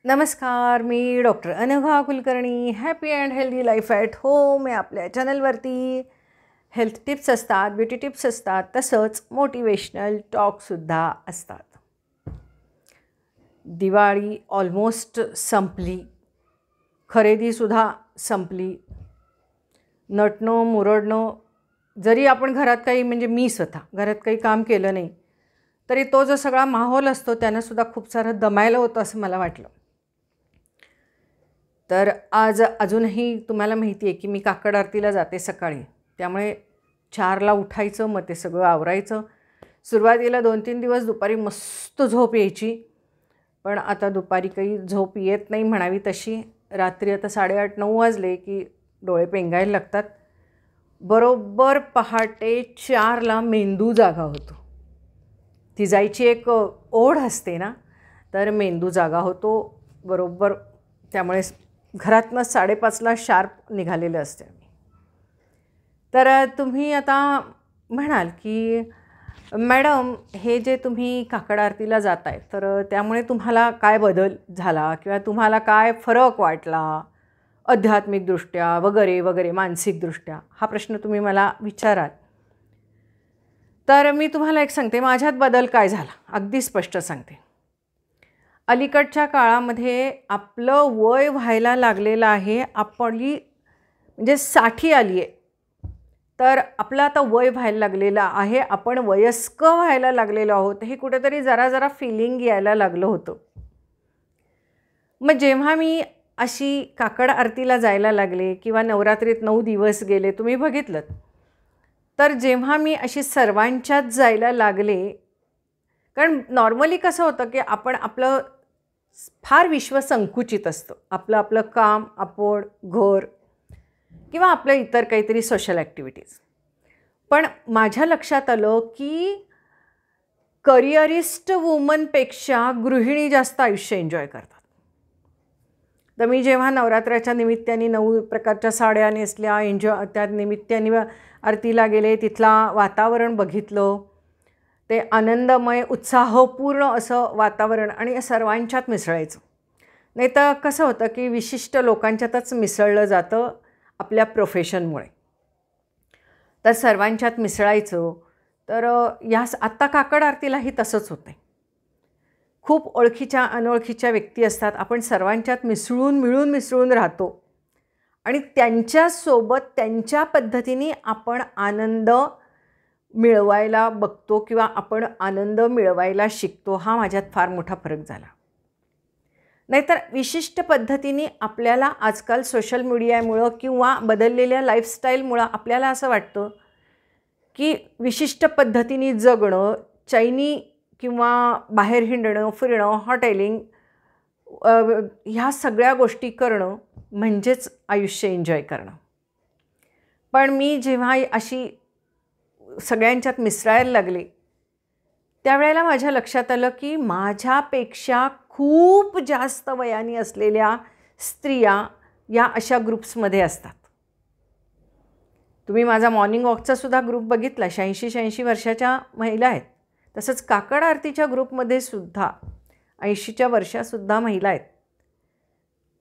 नमस्कार, मी doctor Anagha Kulkarni. Happy and healthy life at home या आपल्या चॅनलवरती हेल्थ टिप्स असतात, ब्युटी टिप्स असतात, तसंच मोटिवेशनल टॉकसुद्धा असतात. दिवाळी ऑलमोस्ट संपली, खरेदीसुद्धा संपली. नटणं मुरडणं, जरी आपण घरात काही मी स्वतः घरात काही काम केलं नाही तरी तो जो सगळा माहोल असतो त्यानंसुद्धा खूप सारं दमायला होतं असं मला वाटलं. तर आज अजूनही तुम्हाला माहिती आहे की मी काकड आरतीला जाते सकाळी, त्यामुळे 4ला उठायचं, मग ते सगळं आवरायचं. सुरुवातीला 2-3 दिवस दुपारी मस्त झोप यायची, पण आता दुपारी काही झोप येत नाही म्हणावी तशी. रात्री आता 8:30-9 वाजले की डोळे पेंगायला लागतात. बरोबर पहाटे 4ला मेंदू जागा होतो. ती जायची एक ओढ असते ना, तर मेंदू जागा होतो बरोबर. त्यामुळे घरातनं 5:30ला शार्प निघालेलं असते आम्ही. तर तुम्ही आता म्हणाल की मॅडम, हे जे तुम्ही काकड आरतीला जाताय तर त्यामुळे तुम्हाला काय बदल झाला किंवा तुम्हाला काय फरक वाटला आध्यात्मिकदृष्ट्या वगैरे वगैरे, मानसिकदृष्ट्या, हा प्रश्न तुम्ही मला विचाराल. तर मी तुम्हाला एक सांगते, माझ्यात बदल काय झाला अगदी स्पष्ट सांगते. अलीकडच्या काळामध्ये आपलं वय व्हायला लागलेलं आहे. आपली साठी आली आहे, तर आपलं आता वय व्हायला लागलेलं आहे, आपण वयस्क व्हायला लागलेलो आहोत, हे कुठेतरी जरा जरा फिलिंग यायला लागलं होतं. मग जेव्हा मी अशी काकड आरतीला जायला लागले किंवा नवरात्रीत 9 दिवस गेले, तुम्ही बघितलं, तर जेव्हा मी अशी सर्वांच्यात जायला लागले, कारण नॉर्मली कसं होतं की आपण आपलं फार विश्व संकुचित असतं. आपलं आपलं काम, आपण घर किंवा आपलं इतर काहीतरी सोशल ॲक्टिव्हिटीज. पण माझ्या लक्षात आलं की करिअरिस्ट वुमनपेक्षा गृहिणी जास्त आयुष्य एन्जॉय करतात. तर मी जेव्हा नवरात्राच्या निमित्ताने 9 प्रकारच्या साड्या नेसल्या, त्या निमित्ताने आरतीला गेले, तिथला वातावरण बघितलं, ते आनंदमय उत्साहपूर्ण असं वातावरण, आणि सर्वांच्यात मिसळायचं. नाही तर कसं होतं की विशिष्ट लोकांच्यातच मिसळलं जातं आपल्या प्रोफेशनमुळे. तर सर्वांच्यात मिसळायचं. तर आत्ता काकड आरतीलाही तसंच होतं. खूप ओळखीच्या अनोळखीच्या व्यक्ती असतात, आपण सर्वांच्यात मिळून मिसळून राहतो आणि त्यांच्यासोबत त्यांच्या पद्धतीने आपण आनंद मिळवायला बघतो किंवा आपण आनंद मिळवायला शिकतो. हा माझ्यात फार मोठा फरक झाला. नाहीतर विशिष्ट पद्धतीने आपल्याला आजकाल सोशल मीडियामुळं किंवा बदललेल्या लाईफस्टाईलमुळं आपल्याला असं वाटतं की विशिष्ट पद्धतीने जगणं, चैनी किंवा बाहेर हिंडणं, फिरणं, हॉटेलिंग, ह्या सगळ्या गोष्टी करणं म्हणजेच आयुष्य एन्जॉय करणं. पण मी जेव्हा अशी सगळ्यांच्यात मिसळायला लागले, त्यावेळेला माझ्या लक्षात आलं की माझ्यापेक्षा खूप जास्त वयाने असलेल्या स्त्रिया या अशा ग्रुप्समध्ये असतात. तुम्ही माझा मॉर्निंग वॉकचा सुद्धा ग्रुप बघितला, 86 वर्षाच्या महिला आहेत. तसंच काकड आरतीच्या ग्रुपमध्ये सुद्धा 80च्या वर्षासुद्धा महिला आहेत.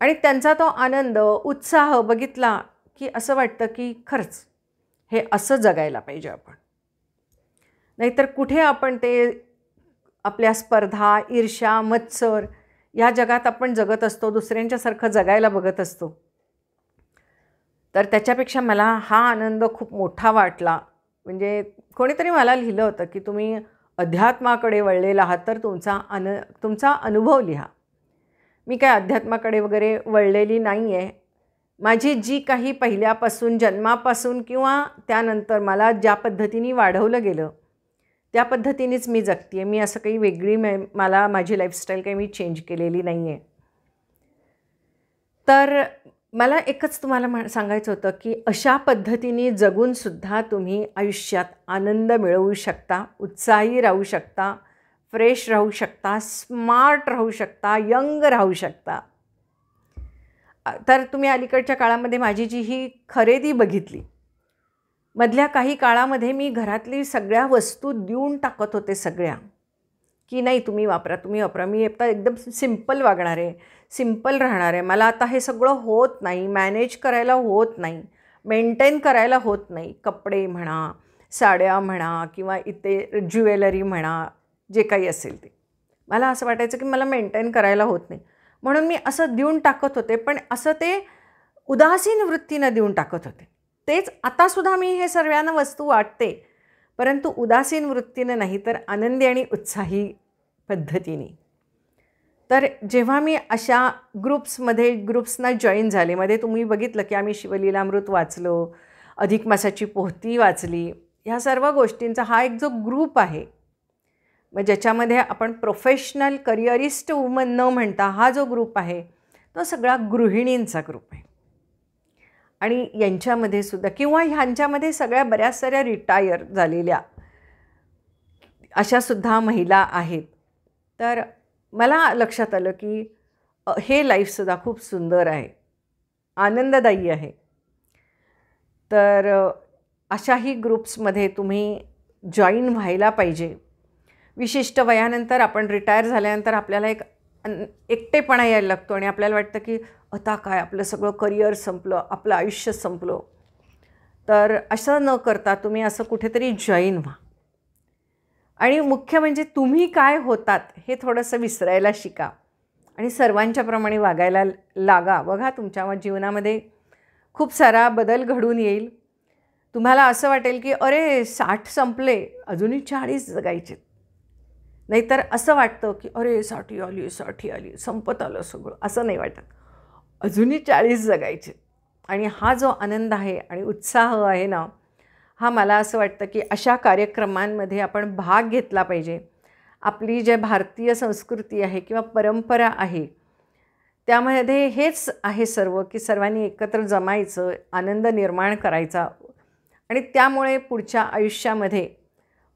आणि त्यांचा तो आनंद, उत्साह बघितला की असं वाटतं की खरंच हे असं जगायला पाहिजे आपण. नाहीतर कुठे आपण ते आपल्या स्पर्धा, ईर्ष्या, मत्सर या जगात आपण जगत असतो, दुसऱ्यांच्यासारखं जगायला बघत असतो. तर त्याच्यापेक्षा मला हा आनंद खूप मोठा वाटला. कोणीतरी मला लिहिलं होतं की तुम्ही अध्यात्माकडे वळलेला आहात तर तुमचा अनुभव लिहा. मी काय अध्यात्माकडे वगैरे वळलेली नाही आहे. माझी जी काही पहिल्यापासून, जन्मापासून किंवा त्यानंतर मला ज्या पद्धतीने वाढवलं गेलं त्या पद्धतीनेच मी जगते आहे. मी असं काही वेगळी माझी लाईफस्टाईल काही मी चेंज केलेली नाही आहे. तर मला एकच तुम्हाला सांगायचं होतं की अशा पद्धतीने जगूनसुद्धा तुम्ही आयुष्यात आनंद मिळवू शकता, उत्साही राहू शकता, फ्रेश राहू शकता, स्मार्ट राहू शकता, यंग राहू शकता. तर तुम्ही अलीकडच्या काळामध्ये माझी जी ही खरेदी बघितली, मधल्या काही काळामध्ये मी घरातली सगळ्या वस्तू देऊन टाकत होते सगळ्या, की नाही तुम्ही वापरा, मी आता एकदम सिम्पल वागणार आहे, सिम्पल राहणार आहे, मला आता हे सगळं होत नाही, मॅनेज करायला होत नाही, मेंटेन करायला होत नाही, कपडे म्हणा, साड्या म्हणा किंवा इथे ज्वेलरी म्हणा, जे काही असेल ते मला असं वाटायचं की मला मेंटेन करायला होत नाही, म्हणून मी असं देऊन टाकत होते. पण असं ते उदासीन वृत्तीनं देऊन टाकत होते. तेच आतासुद्धा मी हे सर्वांना वस्तू वाटते, परंतु उदासीन वृत्तीनं नाही, तर आनंदी आणि उत्साही पद्धतीने. तर जेव्हा मी अशा ग्रुप्सना जॉईन झाले, मध्ये तुम्ही बघितलं की आम्ही शिवलीलामृत वाचलो, अधिक मासाची पोथी वाचली, ह्या सर्व गोष्टींचा हा एक जो ग्रुप आहे, मग ज्याच्यामध्ये आपण प्रोफेशनल करिअरिस्ट वुमन न म्हणता हा जो ग्रुप आहे तो सगळा गृहिणींचा ग्रुप आहे. आणि यांच्यामध्ये सुद्धा किंवा ह्यांच्यामध्ये सगळ्या बऱ्याच साऱ्या रिटायर झालेल्या अशासुद्धा महिला आहेत. तर मला लक्षात आलं की हे लाईफसुद्धा खूप सुंदर आहे, आनंददायी आहे. तर अशाही ग्रुप्समध्ये तुम्ही जॉईन व्हायला पाहिजे. विशिष्ट वयानंतर आपण रिटायर झाल्यानंतर आपल्याला एक एकटेपणा यायला लागतो आणि आपल्याला वाटतं की आता काय आपलं सगळं करिअर संपलं, आपलं आयुष्य संपलं. तर असं न करता तुम्ही असं कुठेतरी जॉईन व्हा. आणि मुख्य म्हणजे तुम्ही काय होतात हे थोडंसं विसरायला शिका आणि सर्वांच्याप्रमाणे वागायला लागा. बघा तुमच्या जीवनामध्ये खूप सारा बदल घडून येईल. तुम्हाला असं वाटेल की अरे 60 संपले, अजूनही 40 जगायचे. नाहीतर असं वाटतं की अरे 60 आली, संपत आलं सगळं, असं नाही वाटत. अजूनही 40 जगायचे. आणि हा जो आनंद आहे आणि उत्साह आहे ना, हा मला असं वाटतं की अशा कार्यक्रमांमध्ये आपण भाग घेतला पाहिजे. आपली जे भारतीय संस्कृती आहे किंवा परंपरा आहे त्यामध्ये हेच आहे सर्व, की सर्वांनी एकत्र जमायचं, आनंद निर्माण करायचा आणि त्यामुळे पुढच्या आयुष्यामध्ये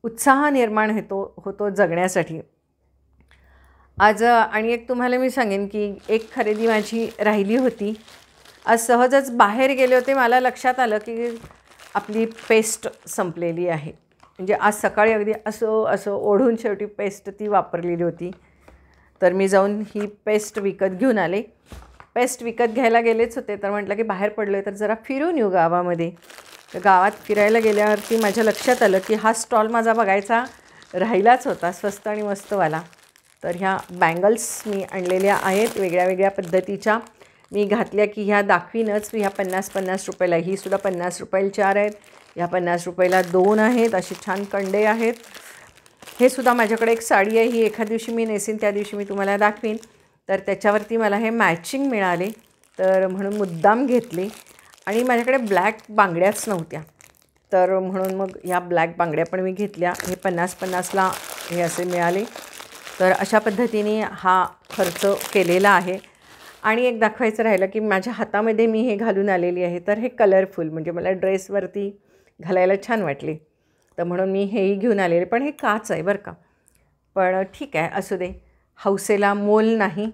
उत्साह निर्माण होतो जगण्यासाठी. आज आणि एक तुम्हाला मी सांगेन की एक खरेदी माझी राहिली होती. आज सहजच बाहेर गेले होते, मला लक्षात आलं की आपली पेस्ट संपलेली आहे. म्हणजे आज सकाळी अगदी असं ओढून शेवटी पेस्ट ती वापरलेली होती. तर मी जाऊन ही पेस्ट विकत घेऊन आले. पेस्ट विकत घ्यायला गेलेच होते, तर म्हटलं की बाहेर पडलो आहे तर जरा फिरून येऊ गावामध्ये. तर गावात फिरायला गेल्यावरती माझ्या लक्षात आलं की हा स्टॉल माझा बघायचा राहिलाच होता, स्वस्त आणि मस्तवाला. तर ह्या बँगल्स मी आणलेल्या आहेत वेगळ्या वेगळ्या पद्धतीच्या. मी घातल्या की ह्या दाखवीनच. ह्या 50-50 रुपयाला, ही सुद्धा 50 रुपयाला 4 आहेत, ह्या 50 रुपयाला 2 आहेत. असे छान कंडे आहेत. हे सुद्धा माझ्याकडे एक साडी आहे, ही एखाद दिवशी मी नेसीन, त्या दिवशी मी तुम्हाला दाखवीन. तर त्याच्यावरती मला हे मॅचिंग मिळाले, तर म्हणून मुद्दाम घेतले. आणि माझ्याकडे ब्लॅक बांगड्याच नव्हत्या, तर म्हणून मग ह्या ब्लॅक बांगड्या पण मी घेतल्या. हे 50-50ला हे असे मिळाले. तर अशा पद्धतीने हा खर्च केलेला आहे. आणि एक दाखवायचं राहिलं की माझ्या हातामध्ये मी हे घालून आलेली आहे. तर हे कलरफुल, म्हणजे मला ड्रेसवरती घालायला छान वाटले, तर म्हणून मी हेही घेऊन आलेले. पण हे काच आहे बरं का, पण ठीक आहे, असू दे, हौसेला मोल नाही.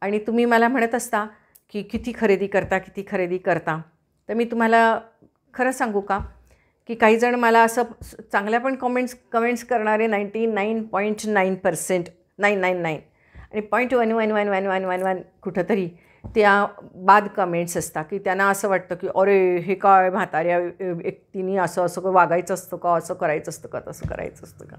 आणि तुम्ही मला म्हणत असता की किती खरेदी करता, तर मी तुम्हाला खरं सांगू का की काही जण मला असं चांगल्या पण कमेंट्स करणारे 99.9% 999 आणि 0.11111 कुठंतरी त्या बाद कमेंट्स असतात की त्यांना असं वाटतं की अरे हे काय म्हाताऱ्या व्यक्तीने असं वागायचं असतं का, असं करायचं असतं का, तसं करायचं असतं का.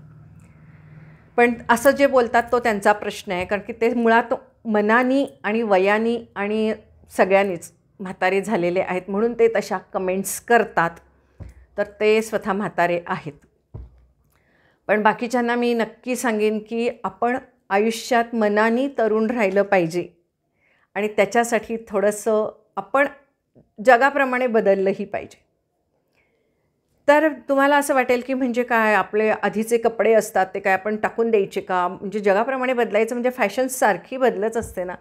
पण असं जे बोलतात तो त्यांचा प्रश्न आहे, कारण की ते मुळात मनानी आणि वयानी आणि सगळ्यांनीच म्हातारे झालेले आहेत, म्हणून ते तशा कमेंट्स करतात. तर ते स्वतः म्हातारे आहेत. पण बाकीच्यांना मी नक्की सांगेन की आपण आयुष्यात मनानी तरुण राहिलं पाहिजे आणि त्याच्यासाठी थोडंसं आपण जगाप्रमाणे बदललंही पाहिजे. तर तुम्हाला असं वाटेल की म्हणजे काय, आपले आधीचे कपडे असतात ते काय आपण टाकून द्यायचे का, म्हणजे जगाप्रमाणे बदलायचं म्हणजे फॅशन सारखी बदलत असते ना.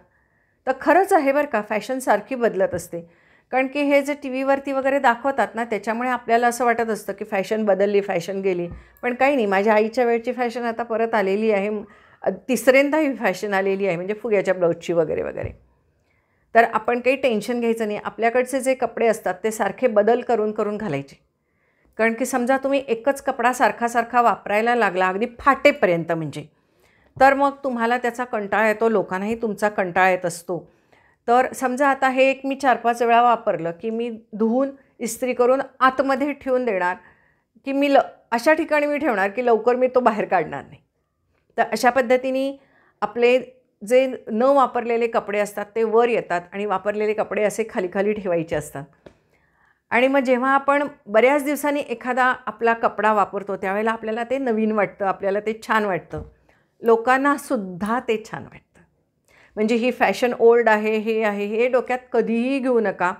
तर खरंच आहे बरं का, फॅशन सारखी बदलत असते. कारण की हे जे टी व्हीवरती वगैरे दाखवतात ना, त्याच्यामुळे आपल्याला असं वाटत असतं की फॅशन बदलली, फॅशन गेली. पण काही नाही, माझ्या आईच्या वेळची फॅशन आता परत आलेली आहे. तिसऱ्यांदा ही फॅशन आलेली आहे, म्हणजे फुग्याच्या ब्लाऊजची वगैरे वगैरे. तर आपण काही टेन्शन घ्यायचं नाही. आपल्याकडचे जे कपडे असतात ते सारखे बदल करून करून घालायचे. कारण की समजा तुम्ही एकच कपडा सारखा वापरायला लागला अगदी फाटेपर्यंत, म्हणजे तर मग तुम्हाला त्याचा कंटाळा येतो, लोकांनाही तुमचा कंटाळा येत असतो. तर समजा आता हे एक मी 4-5 वेळा वापरलं की मी धुवून इस्त्री करून आतमध्ये ठेवून देणार की अशा ठिकाणी मी ठेवणार की लवकर मी तो बाहेर काढणार नाही. तर अशा पद्धतीने आपले जे न वापरलेले कपडे असतात ते वर येतात आणि वापरलेले कपडे असे खाली खाली ठेवायचे असतात. आणि मग जेव्हा आपण बऱ्याच दिवसांनी एखादा आपला कपडा वापरतो त्यावेळेला आपल्याला ते नवीन वाटतं, आपल्याला ते छान वाटतं, लोकांनासुद्धा ते छान वाटतं. म्हणजे ही फॅशन ओल्ड आहे, हे आहे, हे डोक्यात कधीही घेऊ नका.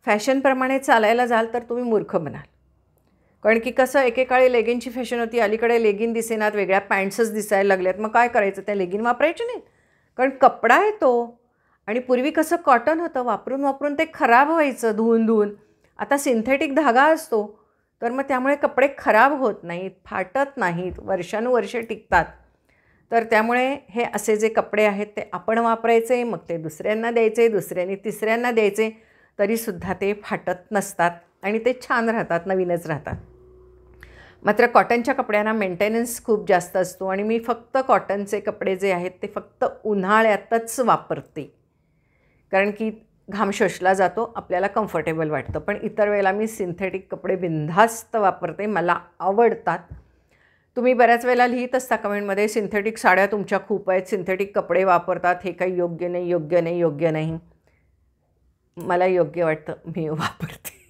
फॅशनप्रमाणे चालायला जाल तर तुम्ही मूर्ख बनाल. कारण की कसं एकेकाळी लेगिनची फॅशन होती, अलीकडे लेगिन दिसेनात, वेगळ्या पॅन्ट्सच दिसायला लागल्यात. मग काय करायचं, त्या लेगिन वापरायचे नाहीत? कारण कपडा आहे तो. आणि पूर्वी कसं कॉटन होतं, वापरून वापरून ते खराब व्हायचं धुवून धुवून. आता सिंथेटिक धागा असतो, तर मग त्यामुळे कपडे खराब होत नाहीत, फाटत नाहीत, वर्षानुवर्षे टिकतात. तर त्यामुळे हे असे जे कपडे आहेत ते आपण वापरायचे, मग ते दुसऱ्यांना द्यायचे, दुसऱ्यांनी तिसऱ्यांना द्यायचे, तरीसुद्धा ते फाटत नसतात आणि ते छान राहतात, नवीनच राहतात. मात्र कॉटनच्या कपड्यांना मेंटेनन्स खूप जास्त असतो आणि मी फक्त कॉटनचे कपडे जे आहेत ते फक्त उन्हाळ्यातच वापरते. कारण की घाम शोषला जातो, आपल्याला कम्फर्टेबल वाटतं. पण इतर वेळेला मी सिंथेटिक कपडे बिनधास्त वापरते, मला आवडतात. तुम्ही बऱ्याच वेळेला लिहित असता कमेंटमध्ये, सिंथेटिक साड्या तुमच्या खूप आहेत, सिंथेटिक कपडे वापरतात, हे काही योग्य नाही, योग्य नाही, योग्य नाही. मला योग्य वाटतं, मी वापरते.